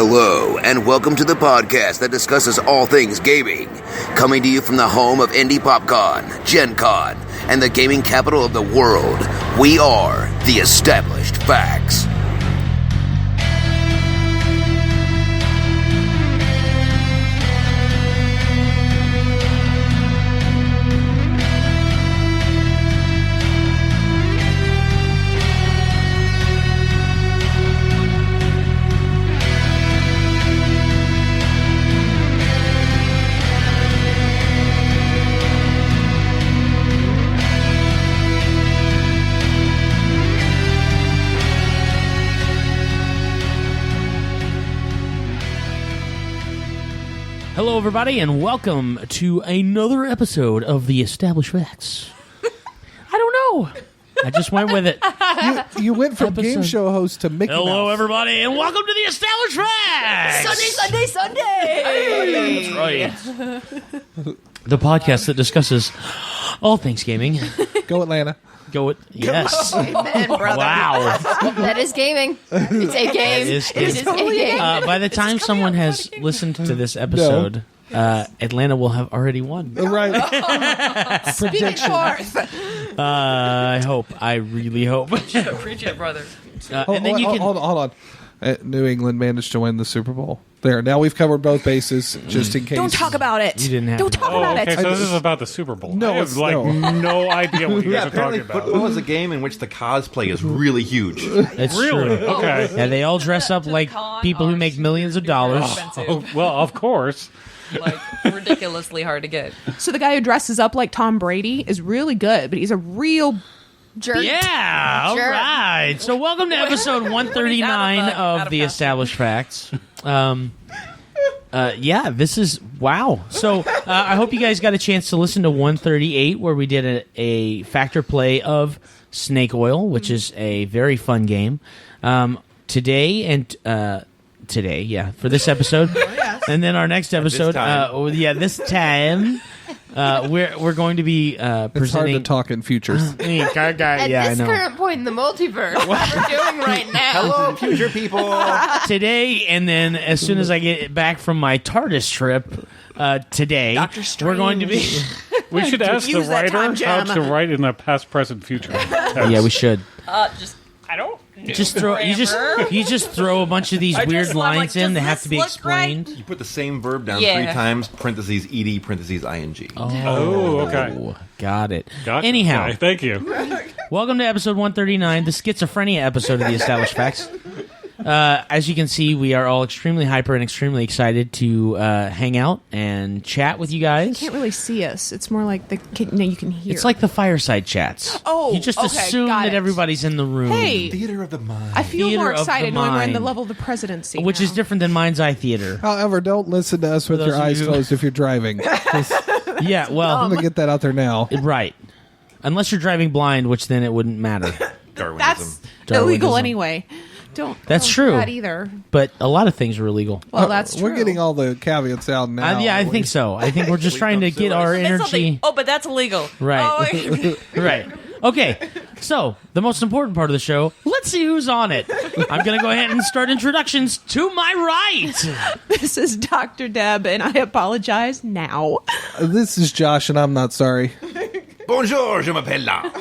Hello, and welcome to the podcast that discusses all things gaming. Coming to you from the home of Indy PopCon, GenCon, and the gaming capital of the world, we are the Established Facts. Hello, everybody, and welcome to another episode of the Established Facts. I don't know. I just went with it. You went from game show host to Mickey Hello, Mouse. everybody, and welcome to the Established Facts. Sunday. Hey. That's right. The podcast that discusses all things gaming. Go Atlanta. Go with yes. Amen, brother. Wow. That is gaming. It's a game. is It is a game. By the time someone has listened to this episode, Atlanta will have already won. Right. Speak it forth. I hope. I really hope. Preach it, brother. And then you can. Hold on. New England managed to win the Super Bowl. There. Now we've covered both bases, just in case. Don't talk about it. You didn't have Don't to. talk about Okay, it. so this is about the Super Bowl. No, I have it's- no idea what you guys are apparently talking about. football is a game in which the cosplay is really huge. It's Really? true. Okay. Yeah, they all dress up like people who make millions of dollars. Oh, well, of course. Like, ridiculously hard to get. So the guy who dresses up like Tom Brady is really good, but he's a real Jerk. Yeah, all Sure. right. So welcome to episode 139 of the Established Facts. Yeah, this is wow. So I hope you guys got a chance to listen to 138, where we did a factor play of Snake Oil, which is a very fun game. Today, for this episode, and then our next episode, this time. We're going to be It's hard presenting. to talk in futures. At I this know. current point in the multiverse, what we're doing right now. Hello, future people. Today, and then as soon as I get back from my TARDIS trip today, we're going to be. We should ask the use that time writer how gem. to write in a past, present, future. Yeah, we should. I don't. Just throw you just throw a bunch of these I weird just- I'm like, lines in does that have this to be look explained. You put the same verb down Yeah. 3 times, parentheses, ed, parentheses, ing. Oh, okay. Got it. Gotcha. Anyhow, Okay, thank you. welcome to episode 139, the schizophrenia episode of the Established Facts. As you can see, we are all extremely hyper and extremely excited to hang out and chat with you guys. can't really see us. It's more like you can hear. It's like the fireside chats. Oh, you just okay, assume got that it. everybody's in the room. Hey, Theater of the mind. I feel Theater more of the excited knowing we're in the mind. level of the presidency, which is now. different than Mind's Eye Theater. However, don't listen to us with those your of eyes you- closed if you're driving. Just- Yeah, well, I'm going to get that out there now. right. Unless you're driving blind, which then it wouldn't matter. Darwinism. That's Darwinism. illegal anyway. Don't. That's don't true. do that either. But a lot of things are illegal. Well, that's true. We're getting all the caveats out now. Yeah, I think so. I think we're just trying to get our energy. Oh, but that's illegal. Right. Oh, wait. Right. Okay. So, the most important part of the show, let's see who's on it. I'm going to go ahead and start introductions to my right. This is Dr. Deb, and I apologize now. This is Josh, and I'm not sorry. Bonjour, je m'appelle là.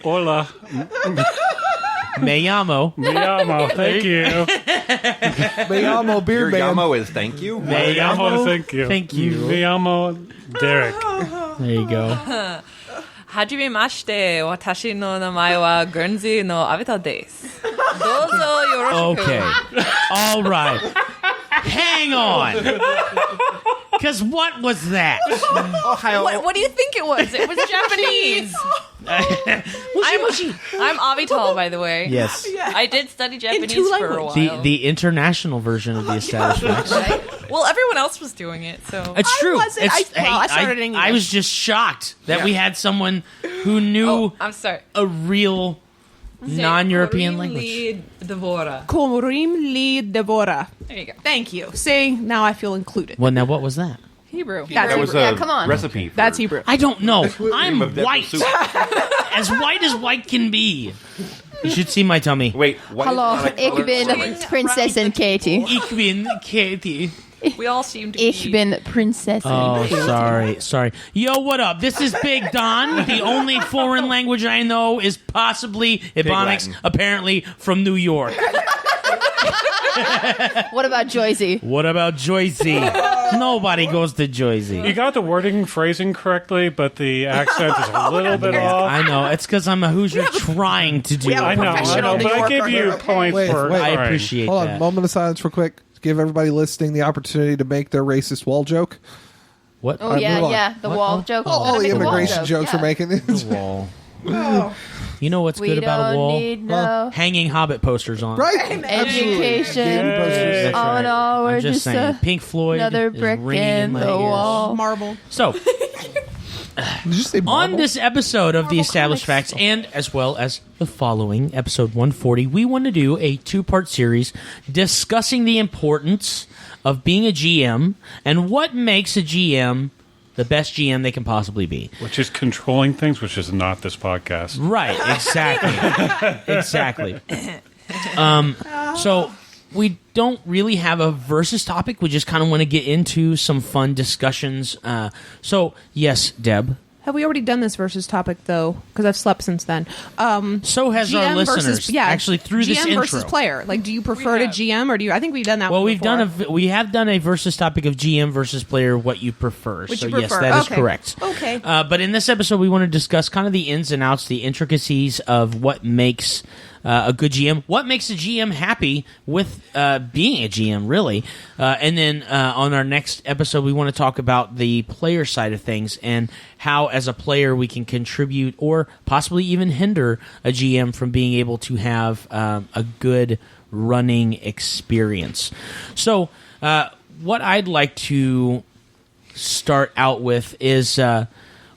Hola. Me llamo. Me llamo. Thank you. Me llamo Your Beard Man. yamo is thank you. Me Me llamo. Thank you. Thank you. Me llamo Derek. There you go. はじめまして、私の名前は Guernsey の Avital です。どうぞよろしく。 Okay. All right. Hang on. Because what was that? What do you think it was? It was Japanese. I'm Avital, by the way. Yes. I did study Japanese two for a while. The international version of the Established Facts. Well, everyone else was doing it, so. It's true. wasn't. I started in English. I was just shocked that we had someone who knew Oh, I'm sorry. a real non-European language. Devora. Komorim li devora. There you go. Thank you. See, now I feel included. Well, now what was that? Hebrew. That's That was Hebrew. a Yeah, come on. recipe. For That's Hebrew. I don't know. I'm of Deborah white. soup. As white can be. You should see my tummy. Wait, what? Hello, ich bin Prinzessin Kaytie. Ich bin Kaytie. We all seem to Ich be. bin Prinzessin Oh, Kaytie. sorry. Yo, what up? This is Big Don. The only foreign language I know is possibly Ebonics, Latin. apparently from New York. What about Joycey? What about Joycey? Nobody goes to You Joycey. got the wording, phrasing correctly, but the accent is a little bit off. I know. It's because I'm a Hoosier trying to do it. I know, professional but I New give you Yorker. points Wait, for wait. I trying. appreciate Hold on, that. moment of silence for quick. Give everybody listening the opportunity to make their racist wall joke. What? Oh, Move yeah, on. yeah. The wall joke. All the Gotta make wall immigration joke, jokes yeah. we're making. Wall. You know what's We good about a don't wall? need no Hanging Hobbit posters on. Right? education. Gaming posters. That's All in right. all, we're I'm just saying. Pink Floyd another is brick ringing in my the ears. wall. Marble. So, Did you say on marble? this episode of the Marvel Established Comics. Facts, and as well as the following, episode 140, we want to do a two-part series discussing the importance of being a GM and what makes a GM the best GM they can possibly be. Which is controlling things, which is not this podcast. Right, exactly. Exactly. So we don't really have a versus topic. We just kind of want to get into some fun discussions. So, yes, Deb. Have we already done this versus topic, though? Because I've slept since then. So has our GM listeners. versus, yeah, actually, through this GM intro. versus player. Like, do you prefer to GM or do you? I think we've done that. Well, one we've before. we have done a versus topic of GM versus player, what you prefer. Which so you yes, prefer. that is Okay. correct. Okay. But in this episode, we want to discuss kind of the ins and outs, the intricacies of what makes a good GM, what makes a GM happy with being a GM, really. And then on our next episode, we want to talk about the player side of things and how, as a player, we can contribute or possibly even hinder a GM from being able to have a good running experience. So, what I'd like to start out with is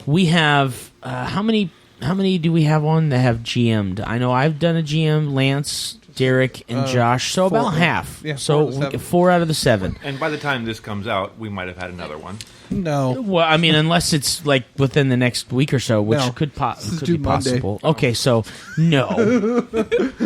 we have how many do we have on that have GM'd? I know I've done a GM, Lance, Derek, and Josh, so four. about half. Yeah, so 4 out of the 7. 4 out of the 7. And by the time this comes out, we might have had another one. No. Well, I mean, unless it's like within the next week or so, which No. could Let's be do Monday. possible. Okay, so no.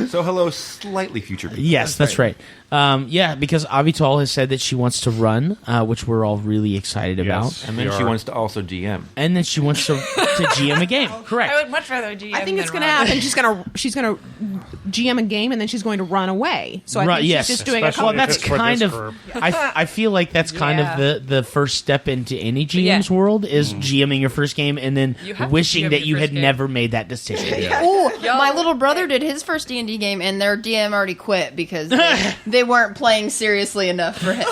So hello, slightly future people. Yes, that's right. Yeah, because Avital has said that she wants to run, which we're all really excited about. Yes. And then she wants to also GM. And then she wants to GM a game. Correct. I would much rather GM. I think it's than going to run. happen. She's gonna GM a game and then she's going to run away. So I Right, think she's yes. just doing a Especially Well, couple. if that's it's for kind this of. group. I feel like that's kind Yeah. of the first step into any GM's world is GMing your first game and then You have to wishing GM that your you first had game. never made that decision. Oh, my little brother did his first D&D game, and their DM already quit because they weren't playing seriously enough for him.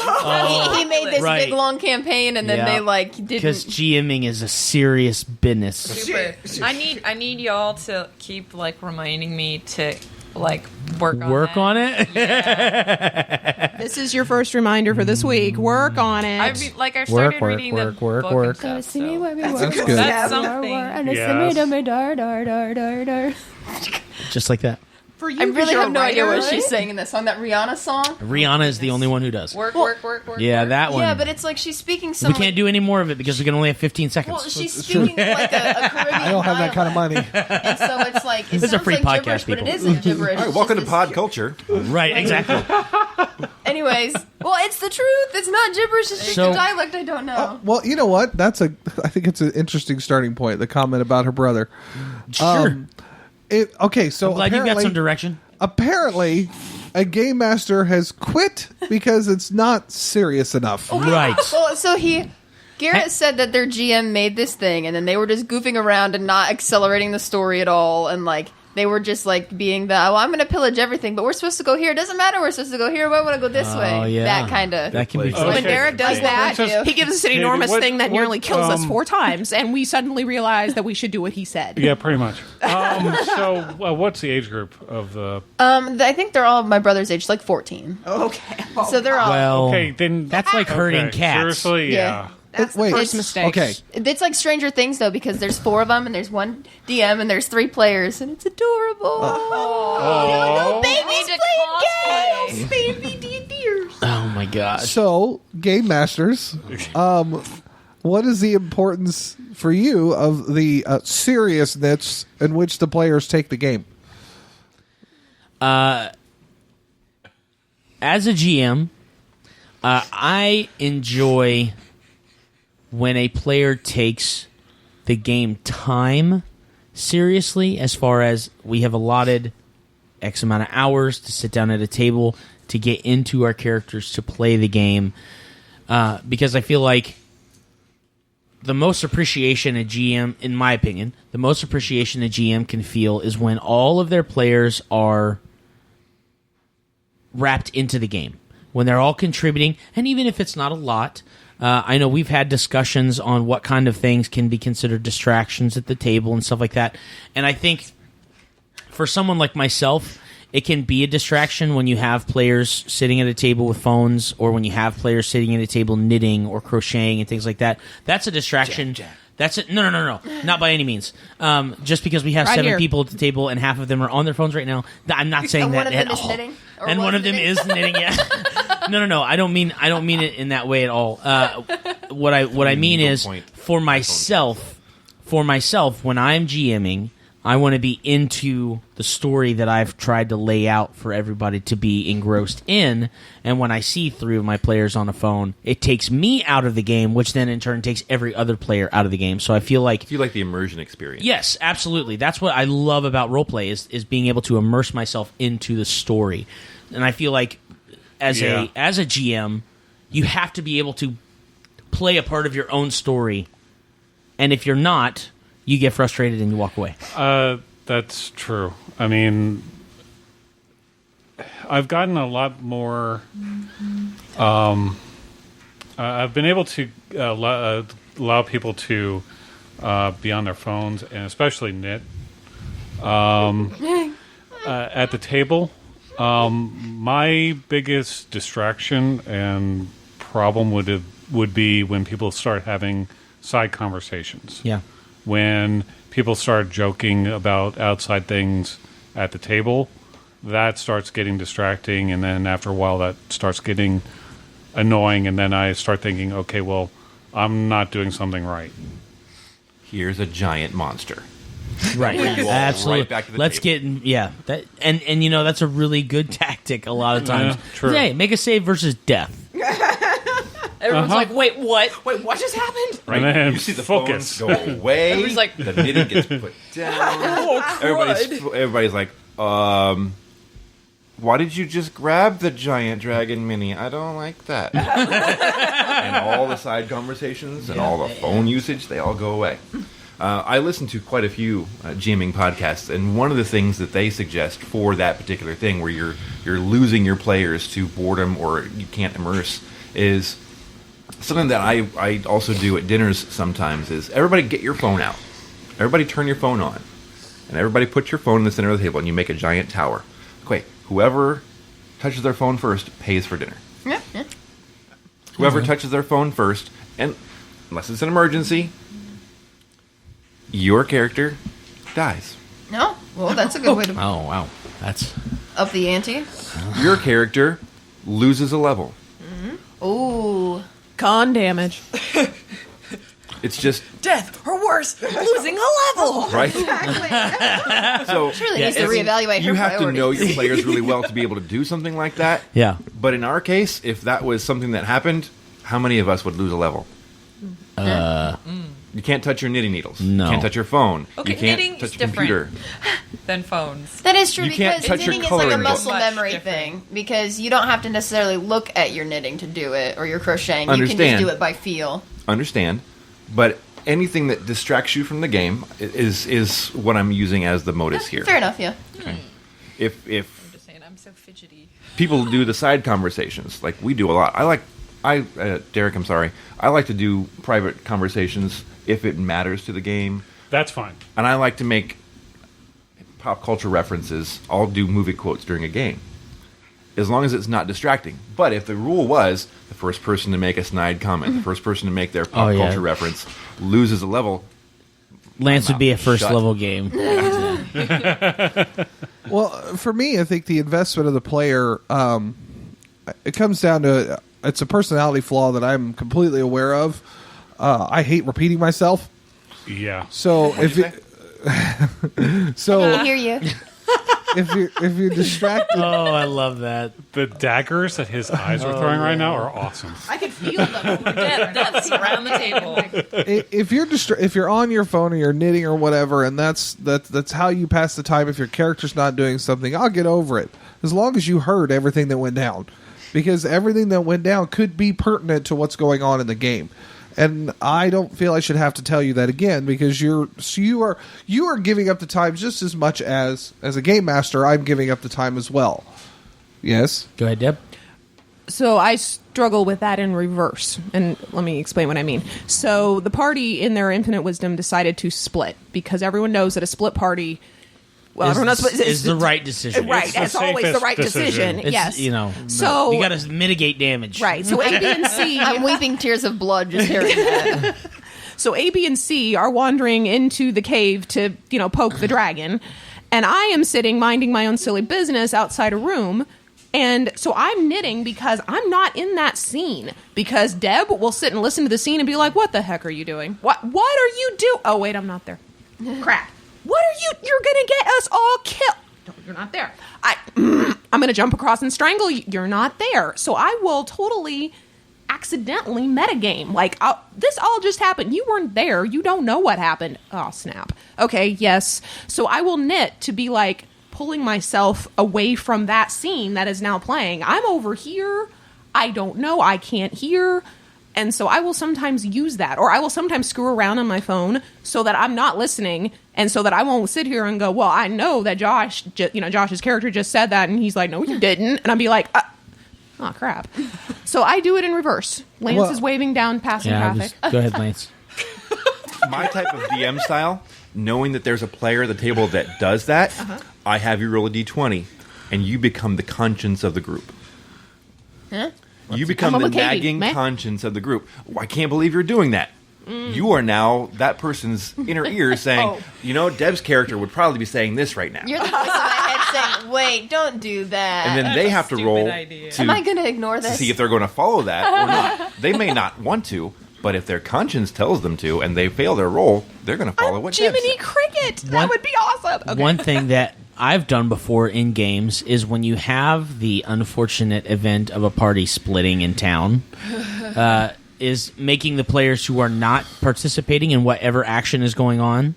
He made this Right. big long campaign, and then they because didn't. GMing is a serious business. Super. I need y'all to keep like reminding me to like work on it. This is your first reminder for this week. Work on it. I started Work, reading work, the work, book work. and stuff, so. That's good. That's something. Yes. Just like that. for you, I 'cause really you're have no a idea what writer. she's saying in that song. That Rihanna song. Rihanna is the only one who does. Work. Yeah, that one. Yeah, but it's like she's speaking some. we can't do any more of it because we can only have 15 seconds. Well, she's speaking like a Caribbean. I don't have that kind of money. And so it's like it This is a sounds free like podcast, gibberish, but people. it isn't gibberish. All right, It's welcome to just pod this- culture. Right, exactly. Anyways, well, it's the truth. It's not gibberish. It's just So- a dialect I don't know. Well, you know what? I think it's an interesting starting point. The comment about her brother. Sure. Okay, so I'm glad you got apparently- some direction. Apparently, a game master has quit because it's not serious enough. Right. Well, so Garrett said that their GM made this thing, and then they were just goofing around and not accelerating the story at all, and like they were just like being I'm going to pillage everything, but we're supposed to go here. It doesn't matter. We're supposed to go here. But I want to go this way. Oh, yeah. That kind of. That can be So fun. When Okay. Derek does Hey, that, Princess- he gives us an Kaytie, enormous what- thing that nearly what, kills us 4 times, and we suddenly realize that we should do what he said. Yeah, pretty much. So, what's the age group of the? I think they're all my brother's age, like 14. Okay. So they're all. Well, Okay, then that's like herding okay, cats. Seriously, Yeah. yeah. That's the Wait, first mistake. Okay, It's like Stranger Things though, because there's 4 of them, and there's 1 DM, and there's 3 players, and it's adorable. Oh, Babies cosplay. playing games, baby deers. oh my gosh. so game masters, what is the importance for you of the seriousness in which the players take the game? As a GM, I enjoy when a player takes the game time seriously, as far as we have allotted X amount of hours to sit down at a table to get into our characters to play the game. Because I feel like the most appreciation a GM, in my opinion, the most appreciation a GM can feel is when all of their players are wrapped into the game, when they're all contributing, and even if it's not a lot. I know we've had discussions on what kind of things can be considered distractions at the table and stuff like that, and I think for someone like myself, it can be a distraction when you have players sitting at a table with phones, or when you have players sitting at a table knitting or crocheting and things like that. That's a distraction. That's it. No, not by any means. Just because we have Right 7 here. people at the table and half of them are on their phones right now, I'm not saying And that one of them at is all. knitting? Or And was one of them knitting? is knitting. Yeah. No. I don't mean it in that way at all. What I mean is point. for myself, when I'm GMing, I want to be into the story that I've tried to lay out for everybody to be engrossed in, and when I see 3 of my players on a phone, it takes me out of the game, which then in turn takes every other player out of the game. So I feel like... Do you like the immersion experience? Yes, absolutely. That's what I love about roleplay is being able to immerse myself into the story. And I feel like as a GM, you have to be able to play a part of your own story. And if you're not, you get frustrated and you walk away. That's true. I mean, I've gotten a lot more. I've been able to allow people to be on their phones and especially knit at the table. My biggest distraction and problem would be when people start having side conversations. Yeah. When people start joking about outside things at the table, that starts getting distracting, and then after a while that starts getting annoying, and then I start thinking, okay, well, I'm not doing something right. Here's a giant monster. Right. You all Absolutely. right back to the Let's table. that and you know, that's a really good tactic a lot of times. Yeah, true. Hey, make a save versus death. Everyone's like, wait, what? Wait, what just happened? Right? And then You see the focus. phones go away. Everybody's like- the knitting gets put down. Everybody's like, why did you just grab the giant dragon mini? I don't like that. And all the side conversations and all the phone usage, they all go away. I listen to quite a few GMing podcasts, and one of the things that they suggest for that particular thing, where you're losing your players to boredom or you can't immerse, is something that I also do at dinners sometimes, is everybody get your phone out. Everybody turn your phone on. And everybody put your phone in the center of the table, and you make a giant tower. Okay, whoever touches their phone first pays for dinner. Yeah. Whoever touches their phone first, and unless it's an emergency, your character dies. No? Well, that's a good way to Oh wow. That's up the ante. Your character loses a level. Ooh. Con damage. It's just Death, or worse, losing a level. right. So Surely Yeah, needs to it's- reevaluate you her have to priorities. know your players really well to be able to do something like that. yeah. But in our case, if that was something that happened, how many of us would lose a level? You can't touch your knitting needles. No. You can't touch your phone. Okay, you can't knitting touch is your computer. Than phones. That is true You can't because touch your knitting is like a coloring book. muscle Much memory different. thing. Because you don't have to necessarily look at your knitting to do it or your crocheting. You can Understand. just do it by feel. Understand, but anything that distracts you from the game is what I'm using as the modus here. Fair enough, yeah. If I'm just saying, I'm so fidgety. people do the side conversations like we do a lot, Derek, I'm sorry, I like to do private conversations if it matters to the game, That's fine. and I like to make pop culture references. I'll do movie quotes during a game, as long as it's not distracting. But if the rule was the first person to make a snide comment, the first person to make their pop Oh, yeah. culture reference loses a level, Lance would be a first Shut. level game. Well, for me, I think the investment of the player, it comes down to it's a personality flaw that I'm completely aware of. I hate repeating myself. Yeah. So if it, I so hear you. if you're distracted, Oh, I love that. The daggers that his eyes are throwing right now are awesome. I could feel them over That's around the table. if you're on your phone or you're knitting or whatever, and that's how you pass the time. If your character's not doing something, I'll get over it as long as you heard everything that went down, because everything that went down could be pertinent to what's going on in the game. And I don't feel I should have to tell you that again, because you are giving up the time just as much as a game master. I'm giving up the time as well. Yes. Go ahead, Deb. So I struggle with that in reverse, and let me explain what I mean. So the party, in their infinite wisdom, decided to split because everyone knows that a split party. Well, everyone knows is the right decision. Right, the it's always the safest right decision. It's, Yes, so you got to mitigate damage. Right. So A, B, and C. I'm weeping tears of blood just hearing that. So A, B, and C are wandering into the cave to, poke the dragon. And I am sitting minding my own silly business outside a room. And so I'm knitting because I'm not in that scene. Because Deb will sit and listen to the scene and be like, what the heck are you doing? What are you doing? Oh, wait, I'm not there. Crap. What are you? You're going to get us all killed. No, you're not there. I'm going to jump across and strangle you. You're not there. So I will totally accidentally metagame. Like, this all just happened. You weren't there. You don't know what happened. Oh, snap. Okay, yes. So I will knit to be like pulling myself away from that scene that is now playing. I'm over here. I don't know. I can't hear. And so I will sometimes use that, or I will sometimes screw around on my phone so that I'm not listening, and so that I won't sit here and go, well, I know that Josh's character just said that, and he's like, no, you didn't. And I'll be like, oh, crap. So I do it in reverse. Lance is waving down passing traffic. Go ahead, Lance. My type of DM style, knowing that there's a player at the table that does that, I have you roll a d20, and you become the conscience of the group. Huh? You become the nagging conscience of the group. Oh, I can't believe you're doing that. You are now that person's inner ear saying, Deb's character would probably be saying this right now. You're the voice in my head saying, wait, don't do that. And then they have to roll to Am I going to ignore this? see if they're going to follow that or not. They may not want to, but if their conscience tells them to and they fail their roll, they're going to follow what Deb Jiminy said. Cricket! That would be awesome! Okay. One thing that I've done before in games is when you have the unfortunate event of a party splitting in town, is making the players who are not participating in whatever action is going on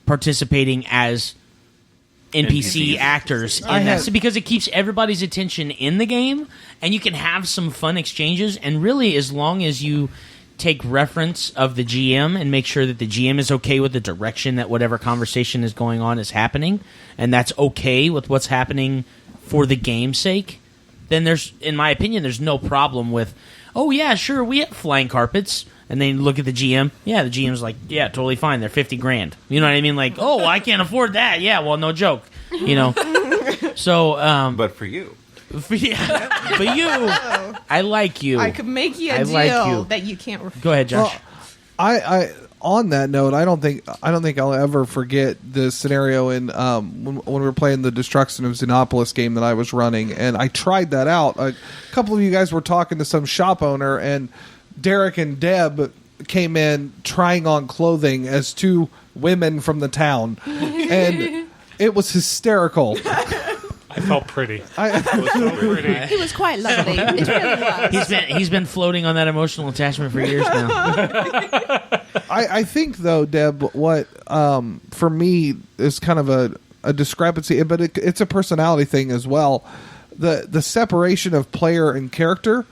participating as NPC actors in that. Because it keeps everybody's attention in the game, and you can have some fun exchanges, and really as long as you take reference of the GM and make sure that the GM is okay with the direction that whatever conversation is going on is happening, and that's okay with what's happening for the game's sake, then there's, in my opinion, there's no problem with, oh yeah, sure, we have flying carpets, and then you look at the GM, yeah, the GM's like, yeah, totally fine, they're $50,000. You know what I mean? Like, oh, I can't afford that. Yeah, well, no joke. So, but for you. For you, I like you. I could make you a deal that you can't refuse. Go ahead, Josh. Well, I on that note, I don't think I'll ever forget the scenario in when we were playing the Destruction of Xenopolis game that I was running, and I tried that out. A couple of you guys were talking to some shop owner, and Derek and Deb came in trying on clothing as two women from the town, and it was hysterical. I felt pretty. He was quite lovely. It really was. He's been floating on that emotional attachment for years now. I think though, Deb, what for me is kind of a discrepancy, but it's a personality thing as well. The separation of player and character.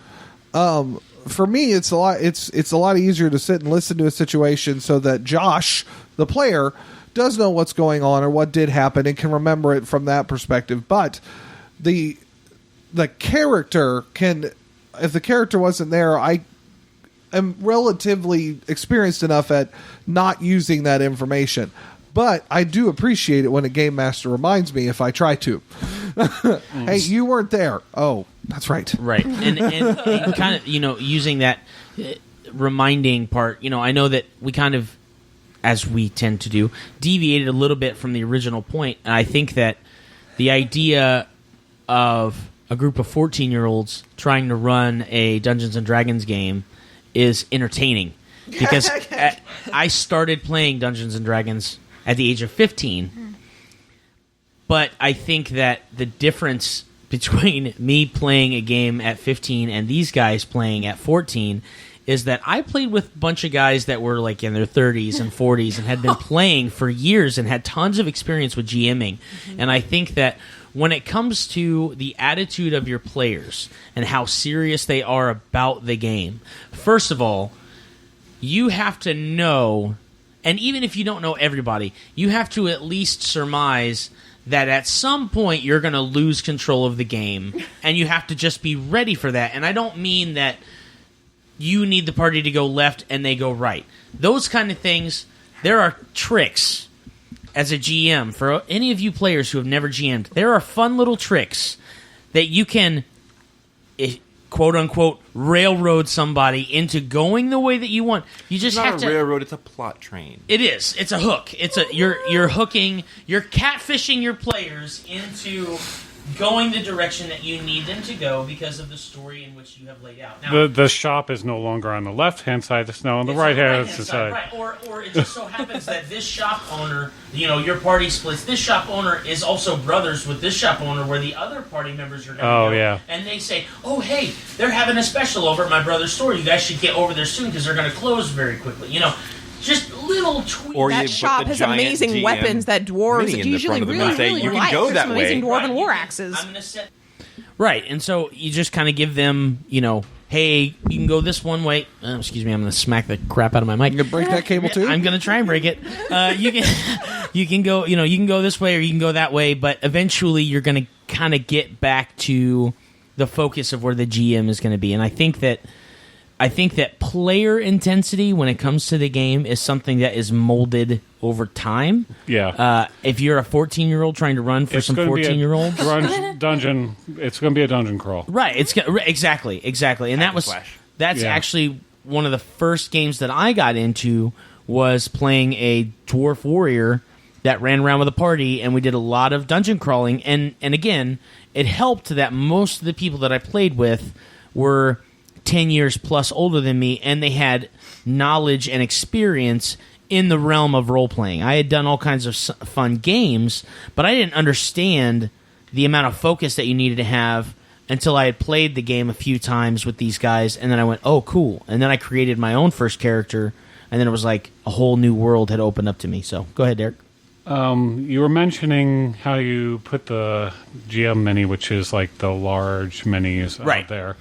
For me, it's a lot easier to sit and listen to a situation so that Josh, the player, does know what's going on or what did happen and can remember it from that perspective. But the character can, if the character wasn't there, I am relatively experienced enough at not using that information. But I do appreciate it when a game master reminds me if I try to. Hey, you weren't there. Oh, that's right. Right. And kind of, using that reminding part, I know that we kind of, as we tend to do, deviated a little bit from the original point. And I think that the idea of a group of 14-year-olds trying to run a Dungeons & Dragons game is entertaining. Because I started playing Dungeons & Dragons at the age of 15. But I think that the difference between me playing a game at 15 and these guys playing at 14 is that I played with a bunch of guys that were like in their 30s and 40s and had been playing for years and had tons of experience with GMing. And I think that when it comes to the attitude of your players and how serious they are about the game, first of all, you have to know, and even if you don't know everybody, you have to at least surmise that at some point you're going to lose control of the game, and you have to just be ready for that. And I don't mean that you need the party to go left and they go right. Those kind of things, there are tricks as a GM. For any of you players who have never GM'd, there are fun little tricks that you can, quote-unquote, railroad somebody into going the way that you want. You just It's have not to... a railroad, it's a plot train. It is. It's a hook. You're hooking, you're catfishing your players into going the direction that you need them to go because of the story in which you have laid out. Now, The shop is no longer on the left-hand side, it's now on the it's right-hand right-hand side. Right. Or it just so happens that this shop owner, your party splits. This shop owner is also brothers with this shop owner where the other party members are going to go. Yeah. And they say, oh, hey, they're having a special over at my brother's store. You guys should get over there soon because they're going to close very quickly. Just little tweaks. Or you That put shop the has giant amazing GM weapons that dwarves mini in the usually front of them really, and say, really "You can like. go There's that some way." amazing dwarven Right. war axes. I'm gonna set. Right, and so you just kind of give them, hey, you can go this one way. Excuse me, I'm going to smack the crap out of my mic. You gonna break that cable too? I'm going to try and break it. You can go, you can go this way or you can go that way, but eventually you're going to kind of get back to the focus of where the GM is going to be. And I think that player intensity when it comes to the game is something that is molded over time. Yeah. If you're a 14-year-old trying to run for some gonna be a 14-year-olds, dungeon. It's going to be a dungeon crawl. right? Exactly, and Hack and slash. that's Yeah. actually one of the first games that I got into was playing a dwarf warrior that ran around with a party, and we did a lot of dungeon crawling. And again, it helped that most of the people that I played with were 10 years plus older than me, and they had knowledge and experience in the realm of role-playing. I had done all kinds of fun games, but I didn't understand the amount of focus that you needed to have until I had played the game a few times with these guys, and then I went, oh, cool. And then I created my own first character, and then it was like a whole new world had opened up to me. So go ahead, Derek. You were mentioning how you put the GM mini, which is like the large minis Right. out there.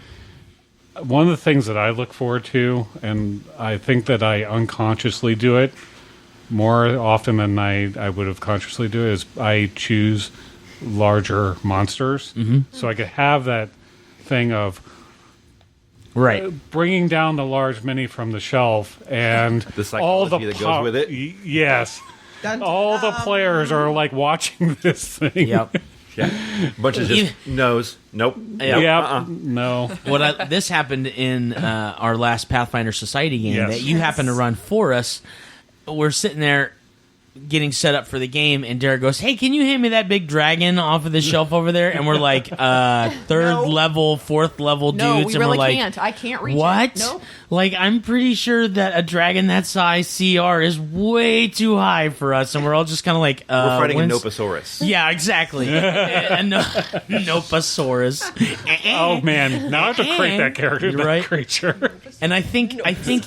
One of the things that I look forward to, and I think that I unconsciously do it more often than I would have consciously do it, is I choose larger monsters. Mm-hmm. So I could have that thing of Right. bringing down the large mini from the shelf and The all the psychology that goes with it. Yes. All the players are like watching this thing. Yep. Yeah. Bunch of just nose. Nope. Yep. Yeah. No. This happened in our last Pathfinder Society game Yes. that you happened to run for us. We're sitting there getting set up for the game, and Derek goes, hey, can you hand me that big dragon off of the shelf over there? And we're like, third level, fourth level dudes. No, we and really we're like, can't. I can't reach what? it. Nope. Like, I'm pretty sure that a dragon that size CR is way too high for us, and we're all just kind of like, We're fighting a when's- Noposaurus. Yeah, exactly. Noposaurus. Oh man! Now I have to create that character, that Right. creature. And I think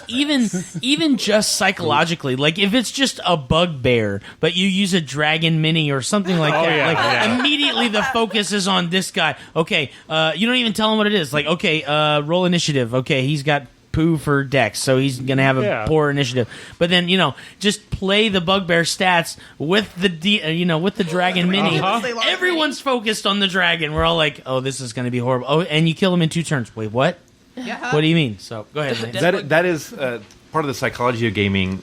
even just psychologically, like if it's just a bugbear, but you use a dragon mini or something like that, yeah, like yeah. immediately the focus is on this guy. Okay, you don't even tell him what it is. Like, okay, roll initiative. Okay, he's got poo for dex, so he's gonna have a poor initiative. But then just play the bugbear stats with the with the dragon mini. Uh-huh. Everyone's focused on the dragon. We're all like, oh, this is gonna be horrible. Oh, and you kill him in 2 turns. Wait, what? Yeah. What do you mean? So go ahead. Lance. That is part of the psychology of gaming.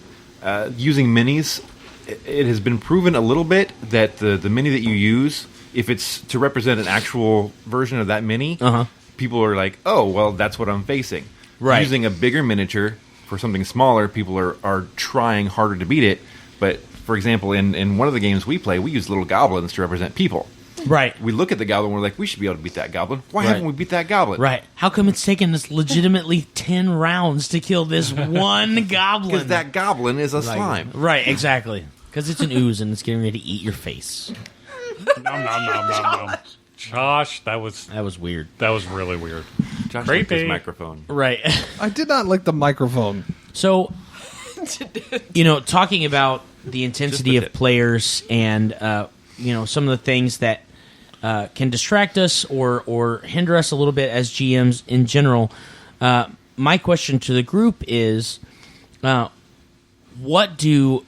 Using minis, it has been proven a little bit that the mini that you use, if it's to represent an actual version of that mini, people are like, oh, well, that's what I'm facing. Right. Using a bigger miniature for something smaller, people are trying harder to beat it. But, for example, in one of the games we play, we use little goblins to represent people. Right. We look at the goblin, we're like, we should be able to beat that goblin. Why Right. haven't we beat that goblin? Right. How come it's taken us legitimately 10 rounds to kill this one goblin? Because that goblin is a slime. Right, exactly. Because it's an ooze and it's getting ready to eat your face. Nom, nom, nom, nom, nom. Josh, that was weird. That was really weird. Josh Creepy. licked his microphone. Right. I did not lick the microphone. So, talking about the intensity of players and, some of the things that can distract us or hinder us a little bit as GMs in general, my question to the group is, what do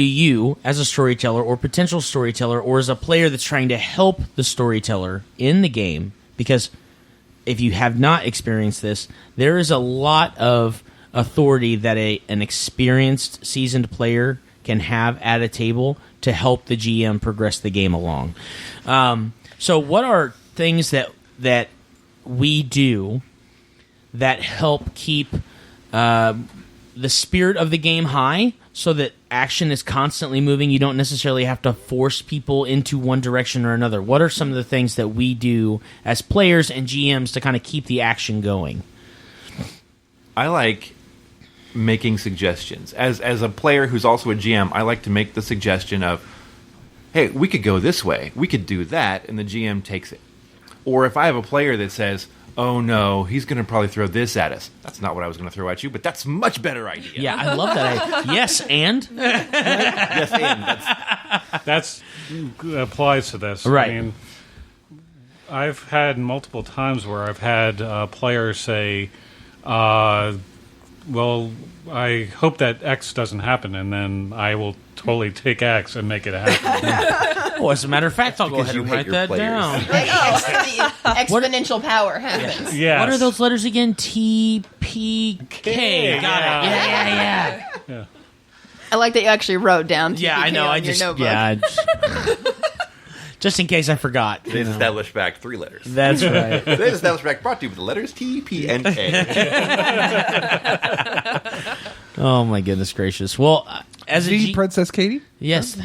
you, as a storyteller or potential storyteller, or as a player that's trying to help the storyteller in the game, because if you have not experienced this, there is a lot of authority that an experienced, seasoned player can have at a table to help the GM progress the game along. So what are things that we do that help keep the spirit of the game high so that action is constantly moving? You don't necessarily have to force people into one direction or another. What are some of the things that we do as players and GMs to kind of keep the action going? I like making suggestions. As a player who's also a GM, I like to make the suggestion of, hey, we could go this way, we could do that, and the GM takes it. Or if I have a player that says, oh no, he's going to probably throw this at us. That's not what I was going to throw at you, but that's a much better idea. Yeah, I love that. Yes, and? Yes, and. That's applies to this. Right. I mean, I've had multiple times where I've had players say, well, I hope that X doesn't happen, and then I will totally take X and make it happen. Well, as a matter of fact, I'll go ahead and write that down. Like, the exponential power happens. Yes. What are those letters again? T, P, K. Got it. Yeah. I like that you actually wrote down. Yeah, I know. On your notebook. Just in case I forgot. They established back 3 letters. That's right. They established back brought to you with the letters T, P, and K. Oh my goodness gracious! Well, as The Princess Kaytie? yes,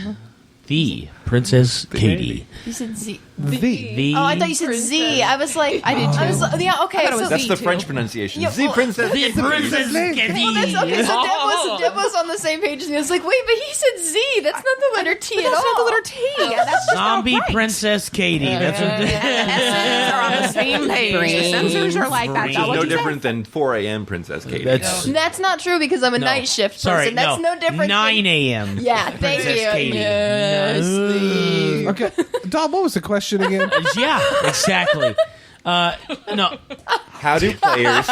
the Princess Kaytie. You said Z. The Oh, I thought you said Z. I was like, I did too. yeah, okay. I thought it was So, That's Z the too. French pronunciation. Yeah, The well, Princess. the Princess well, that's, Kaytie. okay, so Deb was on the same page, and he was like, wait, but he said Z. That's not the letter T at all. That's not the letter T. Yeah, that's just Zombie not right. Princess Kaytie. That's what. The S's are on the same page. The censors are like that. Green. That's No what you different than 4 a.m. Princess Katie. That's not true because I'm a night shift person. Sorry, That's no different. 9 a.m. Yeah, thank Princess you. Kaytie. Yes, Steve. Okay. Dom, what was the question again? Yeah, exactly. No. How do players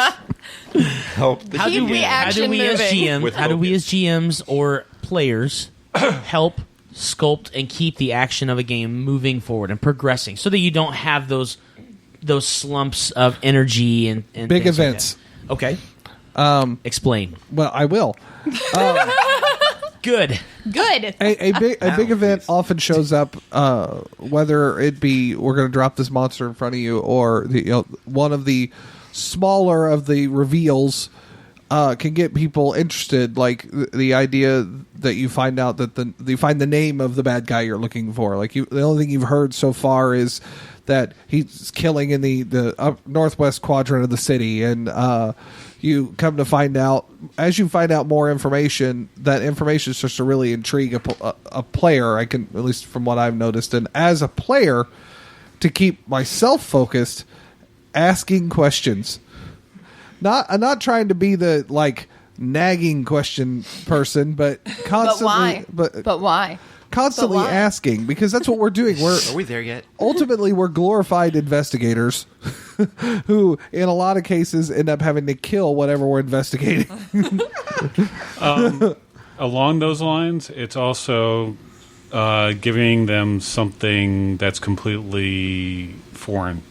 help the How do Keep we? the How do action we as moving. GMs? With How do we as focus. GMs or players help sculpt and keep the action of a game moving forward and progressing, so that you don't have those slumps of energy and Big things like events. that? Okay. Explain. Well, I will. Good. Good. A big event often shows up, whether it be we're going to drop this monster in front of you, or one of the smaller of the reveals can get people interested. Like the idea that you find out that you find the name of the bad guy you're looking for. Like the only thing you've heard so far is that he's killing in the northwest quadrant of the city, and you come to find out, as you find out more information, that information starts to really intrigue a player. I can, at least from what I've noticed, and as a player, to keep myself focused, asking questions. I'm not trying to be the nagging question person, but constantly. But why? Constantly But why? asking, because that's what we're doing. Are we there yet? Ultimately, we're glorified investigators who, in a lot of cases, end up having to kill whatever we're investigating. Along those lines, it's also giving them something that's completely foreign.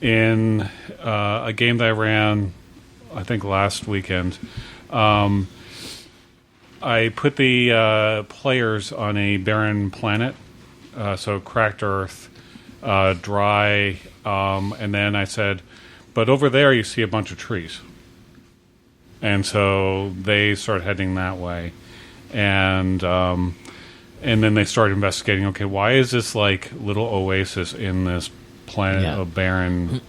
In a game that I ran, I think last weekend, I put the players on a barren planet, so cracked earth, dry, and then I said, but over there you see a bunch of trees. And so they start heading that way. And then they start investigating, okay, why is this little oasis in this planet of barren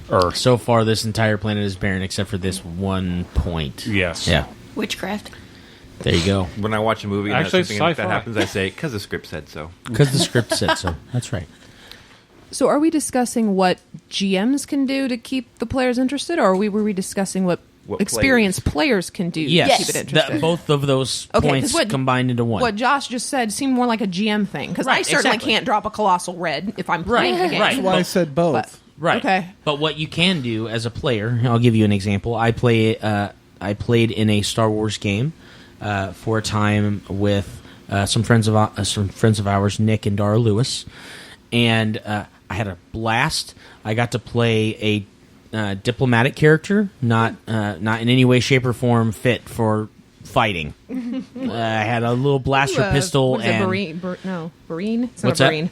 earth? So far, this entire planet is barren except for this one point. Yes. Yeah. Witchcraft. There you go. When I watch a movie and Actually, something like that sci-fi. happens, I say, because the script said so. Because the script said so. That's right. So are we discussing what GMs can do to keep the players interested, or were we discussing what experienced players can do to Yes, keep it interested? both of those Okay, 'cause points what- combined into one. What Josh just said seemed more like a GM thing, because I Right, certainly exactly. can't drop a colossal red if I'm playing the game. right. That's why I said both. But- Right. Okay. But what you can do as a player, I'll give you an example. I played in a Star Wars game for a time with some friends of ours, Nick and Dara Lewis, and I had a blast. I got to play a diplomatic character, not in any way, shape, or form fit for fighting. I had a little blaster pistol What is it, and Breen? Breen? It's not What's a that? Breen.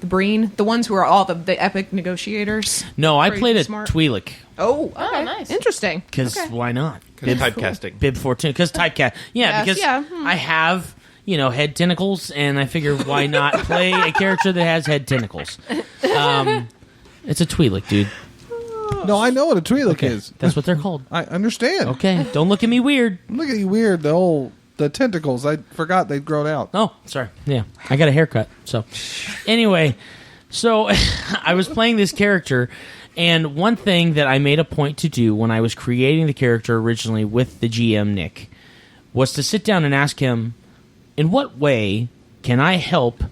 The Breen, the ones who are all the epic negotiators. no, I Very played a smart. Twi'lek. Oh, okay. Oh, nice. Interesting. Because Okay. why not? Because typecasting. Bib 14. Because typecast. Yeah, Yes, because yeah, I have, head tentacles, and I figure why not play a character that has head tentacles? It's a Twi'lek, dude. No, I know what a Twi'lek is. That's what they're called. I understand. Okay, don't look at me weird. Look at you weird. The tentacles. I forgot they'd grown out. Oh, sorry. Yeah, I got a haircut. So, anyway, I was playing this character, and one thing that I made a point to do when I was creating the character originally with the GM, Nick, was to sit down and ask him, in what way can I help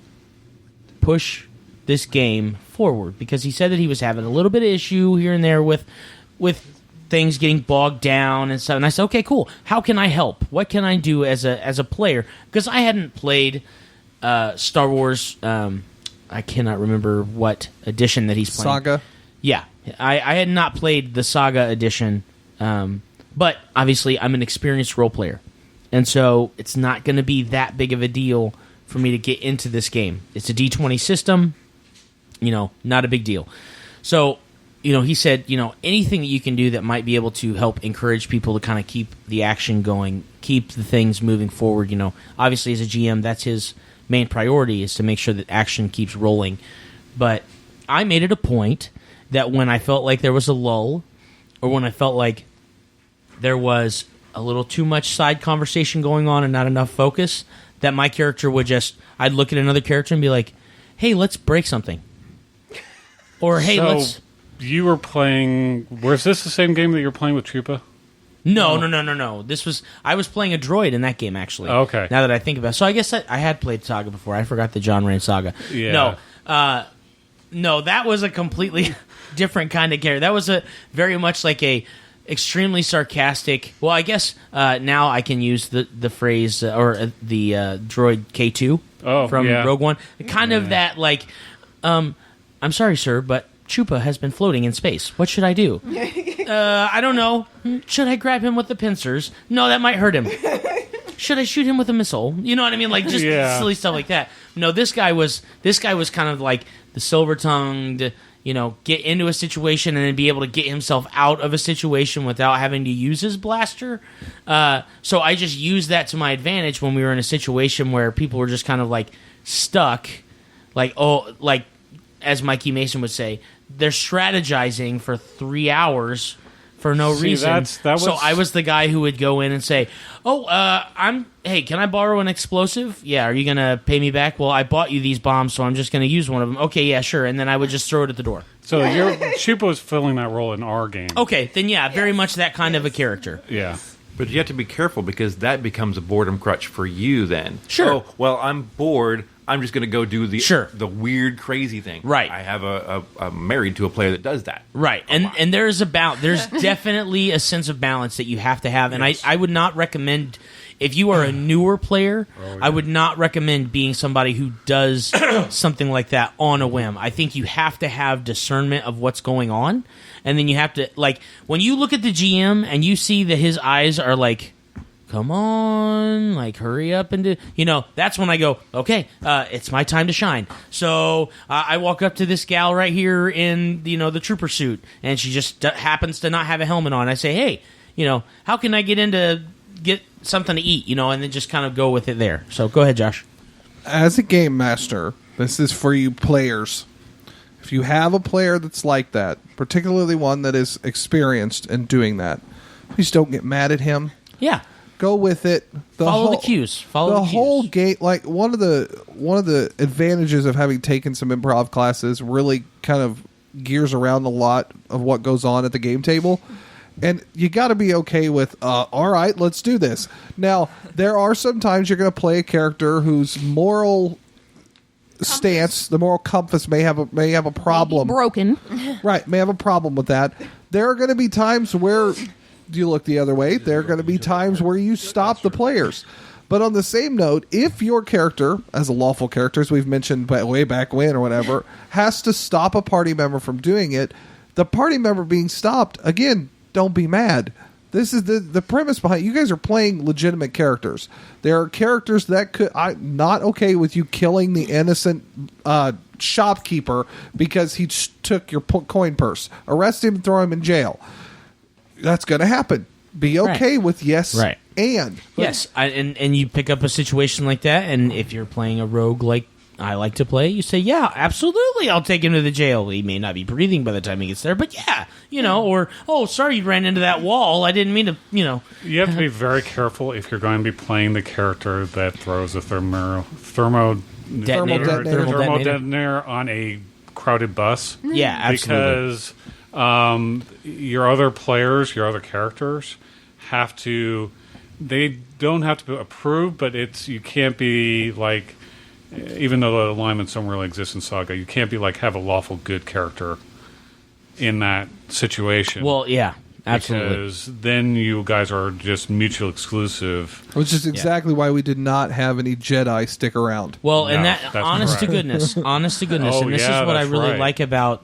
push this game forward? Because he said that he was having a little bit of issue here and there with things getting bogged down and stuff. And I said, okay, cool. How can I help? What can I do as a player? Because I hadn't played Star Wars. I cannot remember what edition that he's playing. Saga. Yeah, I had not played the Saga edition, but obviously I'm an experienced role player, and so it's not going to be that big of a deal for me to get into this game. It's a D20 system, not a big deal. So, he said, anything that you can do that might be able to help encourage people to kind of keep the action going, keep the things moving forward. Obviously as a GM, that's his main priority, is to make sure that action keeps rolling. But I made it a point that when I felt like there was a lull, or when I felt like there was a little too much side conversation going on and not enough focus, that my character would I'd look at another character and be like, hey, let's break something. Or, hey, So, let's... you were playing... Was this the same game that you were playing with Chupa? No. I was playing a droid in that game, actually. Okay. Now that I think about it. So I guess I had played Saga before. I forgot the John Rain Saga. Yeah. No, that was a completely different kind of character. That was a very much like a extremely sarcastic... Well, I guess now I can use the phrase, or the droid K2 from Rogue One. Kind of that, like, I'm sorry, sir, but Chupa has been floating in space. What should I do? I don't know. Should I grab him with the pincers? No, that might hurt him. Should I shoot him with a missile? You know what I mean? Like, just silly stuff like that. No, this guy was kind of like the silver-tongued, get into a situation and then be able to get himself out of a situation without having to use his blaster. So I just used that to my advantage when we were in a situation where people were just kind of like stuck, like, as Mikey Mason would say, they're strategizing for 3 hours for no reason. So I was the guy who would go in and say, hey, can I borrow an explosive? Yeah, are you going to pay me back? Well, I bought you these bombs, so I'm just going to use one of them. Okay, yeah, sure. And then I would just throw it at the door. So Chupa was filling that role in our game. Okay, then yeah, very much that kind of a character. Yeah. But you have to be careful, because that becomes a boredom crutch for you then. Sure. Oh, well, I'm bored. I'm just going to go do the weird, crazy thing. Right. I have I'm married to a player that does that. Right. And there's definitely a sense of balance that you have to have. And I would not recommend, if you are a newer player, I would not recommend being somebody who does something like that on a whim. I think you have to have discernment of what's going on. And then you have to, like, when you look at the GM and you see that his eyes are like, come on, like, hurry up and do, that's when I go, okay, it's my time to shine. So I walk up to this gal right here in, the trooper suit, and she just happens to not have a helmet on. I say, hey, how can I get something to eat, and then just kind of go with it there. So go ahead, Josh. As a game master, this is for you players. If you have a player that's like that, particularly one that is experienced in doing that, please don't get mad at him. Yeah. Go with it. Follow the cues. Follow the cues. whole game. Like one of the advantages of having taken some improv classes really kind of gears around a lot of what goes on at the game table. And you got to be okay with, all right, let's do this. Now, there are some times you're going to play a character whose moral stance, the moral compass may have a problem. Broken. Right, may have a problem with that. There are going to be times where you look the other way. There are going to be times where you stop the players. But on the same note, if your character, as a lawful character, as we've mentioned way back when or whatever, has to stop a party member from doing it, the party member being stopped, again, don't be mad. This is the premise behind. You guys are playing legitimate characters. There are characters that I'm not okay with you killing the innocent shopkeeper because he took your coin purse. Arrest him and throw him in jail. That's going to happen. Be okay with yes and. Yes, and you pick up a situation like that, and if you're playing a rogue like I like to play, you say, yeah, absolutely, I'll take him to the jail. He may not be breathing by the time he gets there, but yeah, or, oh, sorry, you ran into that wall. I didn't mean to, You have to be very careful if you're going to be playing the character that throws a thermo detonator on a crowded bus. Yeah, absolutely. Because your other players, your other characters, they don't have to approve, but you can't be like, even though the alignments don't really exist in Saga, you can't be like have a lawful good character in that situation. Well, yeah, absolutely. Because then you guys are just mutually exclusive. Which is exactly why we did not have any Jedi stick around. Well, and that honest to goodness, Oh, and this is what I really like about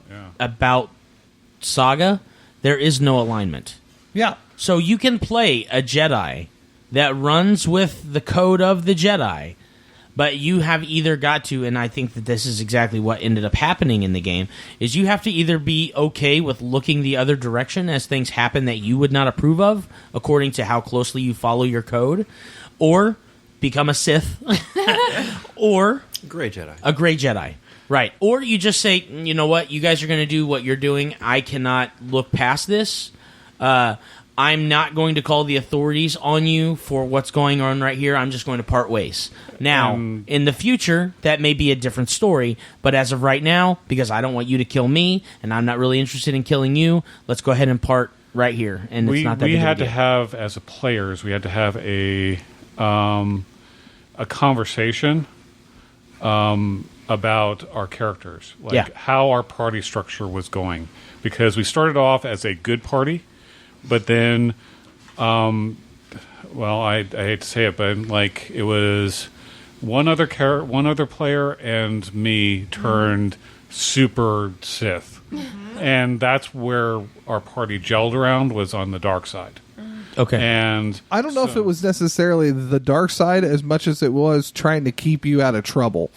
Saga. There is no alignment. Yeah. So you can play a Jedi that runs with the code of the Jedi. But you have either got to, and I think that this is exactly what ended up happening in the game, is you have to either be okay with looking the other direction as things happen that you would not approve of, according to how closely you follow your code, or become a Sith, or a Grey Jedi. A Grey Jedi. Right. Or you just say, you know what, you guys are going to do what you're doing. I cannot look past this. I'm not going to call the authorities on you for what's going on right here. I'm just going to part ways. Now, in the future, that may be a different story, but as of right now, because I don't want you to kill me, and I'm not really interested in killing you, let's go ahead and part right here. And it's not that big of a deal. As a players, we had to have a conversation about our characters, how our party structure was going, because we started off as a good party. But then, I hate to say it, but like it was one other player and me turned super Sith, and that's where our party gelled around, was on the dark side. Okay, and I don't know if it was necessarily the dark side as much as it was trying to keep you out of trouble.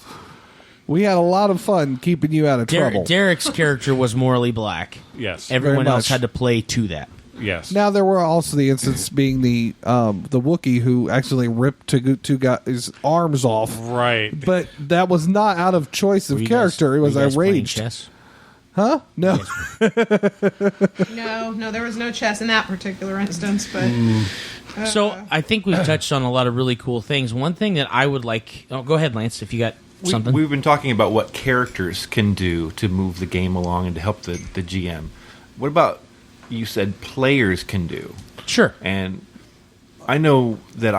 We had a lot of fun keeping you out of trouble. Derek's character was morally black. Yes, everyone else had to play to that. Yes. Now there were also the instance being the Wookiee who accidentally ripped two guys' arms off. Right. But that was not out of choice of character. It was outraged. Huh? No. No, there was no chess in that particular instance. But so I think we've touched on a lot of really cool things. One thing that I would like. Oh, go ahead, Lance. If you got something. We've been talking about what characters can do to move the game along and to help the GM. What about? You said players can do. Sure. And I know that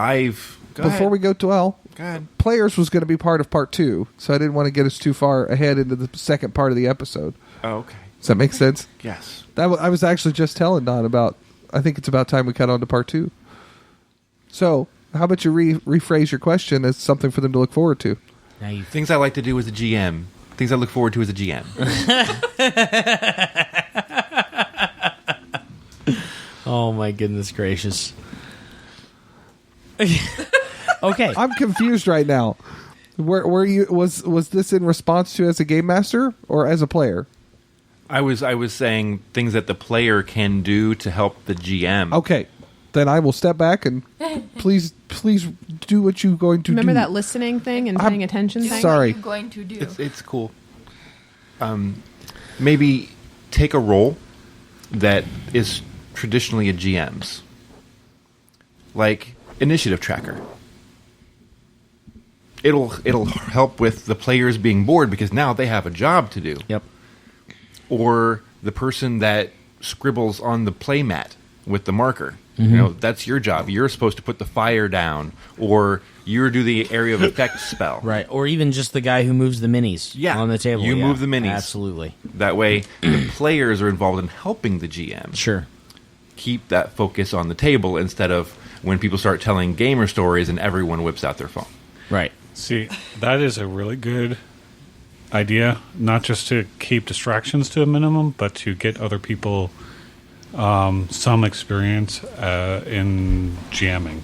Before we go to L, players was going to be part of part 2, so I didn't want to get us too far ahead into the second part of the episode. Oh, okay. Does that make sense? Yes. I was actually just telling Don about, I think it's about time we cut on to part 2. So, how about you rephrase your question as something for them to look forward to? Things I like to do as a GM. Things I look forward to as a GM. Oh my goodness gracious. Okay. I'm confused right now. Were you was this in response to as a game master or as a player? I was saying things that the player can do to help the GM. Okay. Then I will step back and please do what you're going to remember do. that listening thing and paying attention thing? Sorry. What are you going to do? It's cool. Maybe take a role that is traditionally a GM's. Like, initiative tracker. It'll help with the players being bored because now they have a job to do. Yep. Or the person that scribbles on the play mat with the marker. You know, that's your job. You're supposed to put the fire down, or you do the area of effect spell. Right. Or even just the guy who moves the minis on the table. You Yeah, move the minis. Absolutely. That way, the players are involved in helping the GM Sure. keep that focus on the table instead of when people start telling gamer stories and everyone whips out their phone. Right. See, that is a really good idea, not just to keep distractions to a minimum, but to get other people some experience in jamming.